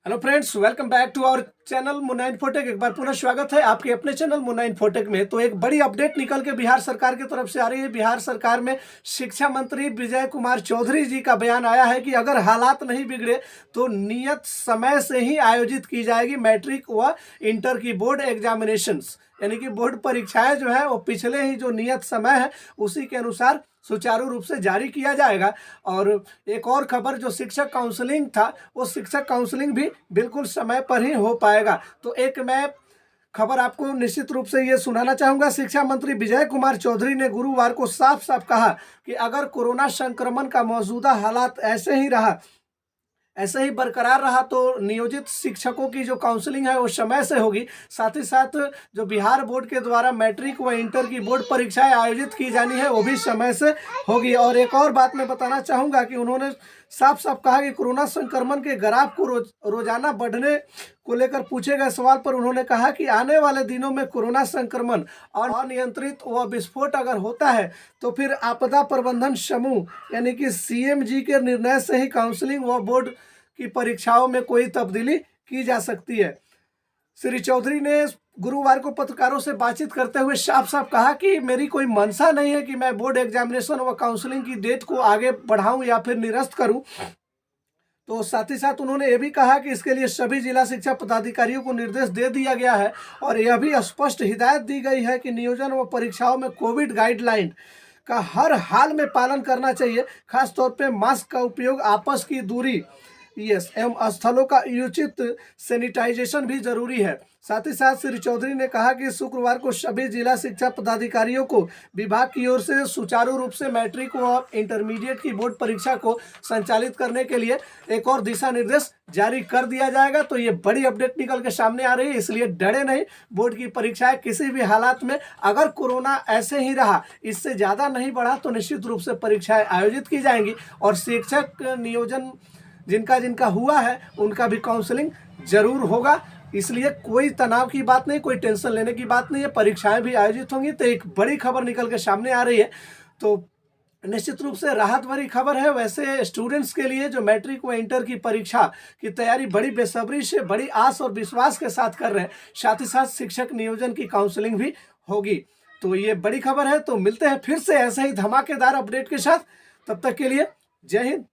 Hello friends, welcome back to our channel Munna infotech. एक बार पुनः स्वागत है आपके अपने चैनल मुन्ना इन्फोटेक में। तो एक बड़ी अपडेट निकल के बिहार सरकार की तरफ से आ रही है। बिहार सरकार में शिक्षा मंत्री विजय कुमार चौधरी जी का बयान आया है कि अगर हालात नहीं बिगड़े तो नियत समय से ही आयोजित की जाएगी मैट्रिक व इंटर की बोर्ड एग्जामिनेशंस, यानी कि बोर्ड परीक्षाएं जो है वो पिछले ही जो नियत समय है उसी के अनुसार सुचारू रूप से जारी किया जाएगा। और एक और खबर, जो शिक्षक काउंसलिंग था वो शिक्षक काउंसलिंग भी बिल्कुल समय पर ही हो पाएगा। तो एक मैं खबर आपको निश्चित रूप से ये सुनाना चाहूँगा। शिक्षा मंत्री विजय कुमार चौधरी ने गुरुवार को साफ साफ कहा कि अगर कोरोना संक्रमण का मौजूदा हालात ऐसे ही बरकरार रहा तो नियोजित शिक्षकों की जो काउंसलिंग है वो समय से होगी। साथ ही साथ जो बिहार बोर्ड के द्वारा मैट्रिक व इंटर की बोर्ड परीक्षाएं आयोजित की जानी है वो भी समय से होगी। और एक और बात मैं बताना चाहूँगा कि उन्होंने साफ साफ कहा कि कोरोना संक्रमण के ग्राफ को रोजाना बढ़ने को लेकर पूछे गए सवाल पर उन्होंने कहा कि आने वाले दिनों में कोरोना संक्रमण और अनियंत्रित व विस्फोट अगर होता है तो फिर आपदा प्रबंधन समूह यानी कि सीएमजी के निर्णय से ही काउंसलिंग व बोर्ड की परीक्षाओं में कोई तब्दीली की जा सकती है। श्री चौधरी ने गुरुवार को पत्रकारों से बातचीत करते हुए साफ साफ कहा कि मेरी कोई मंशा नहीं है कि मैं बोर्ड एग्जामिनेशन व काउंसलिंग की डेट को आगे बढ़ाऊं या फिर निरस्त करूं। तो साथ ही साथ उन्होंने ये भी कहा कि इसके लिए सभी जिला शिक्षा पदाधिकारियों को निर्देश दे दिया गया है और यह भी स्पष्ट हिदायत दी गई है कि नियोजन व परीक्षाओं में कोविड गाइडलाइन का हर हाल में पालन करना चाहिए। खासतौर पर मास्क का उपयोग, आपस की दूरी एवं स्थलों का उचित सैनिटाइजेशन भी जरूरी है। साथ ही साथ श्री चौधरी ने कहा कि शुक्रवार को सभी जिला शिक्षा पदाधिकारियों को विभाग की ओर से सुचारू रूप से मैट्रिक व इंटरमीडिएट की बोर्ड परीक्षा को संचालित करने के लिए एक और दिशा निर्देश जारी कर दिया जाएगा। तो ये बड़ी अपडेट निकल के सामने आ रही है, इसलिए डरे नहीं। बोर्ड की परीक्षाएं किसी भी हालात में, अगर कोरोना ऐसे ही रहा, इससे ज़्यादा नहीं बढ़ा, तो निश्चित रूप से परीक्षाएं आयोजित की जाएंगी। और शिक्षक नियोजन जिनका जिनका हुआ है उनका भी काउंसलिंग जरूर होगा। इसलिए कोई तनाव की बात नहीं, कोई टेंशन लेने की बात नहीं है, परीक्षाएं भी आयोजित होंगी। तो एक बड़ी खबर निकल के सामने आ रही है, तो निश्चित रूप से राहत भरी खबर है। वैसे स्टूडेंट्स के लिए जो मैट्रिक व इंटर की परीक्षा की तैयारी बड़ी बेसब्री से, बड़ी आस और विश्वास के साथ कर रहे हैं। साथ ही साथ शिक्षक नियोजन की काउंसलिंग भी होगी। तो ये बड़ी खबर है। तो मिलते हैं फिर से ऐसे ही धमाकेदार अपडेट के साथ। तब तक के लिए जय हिंद।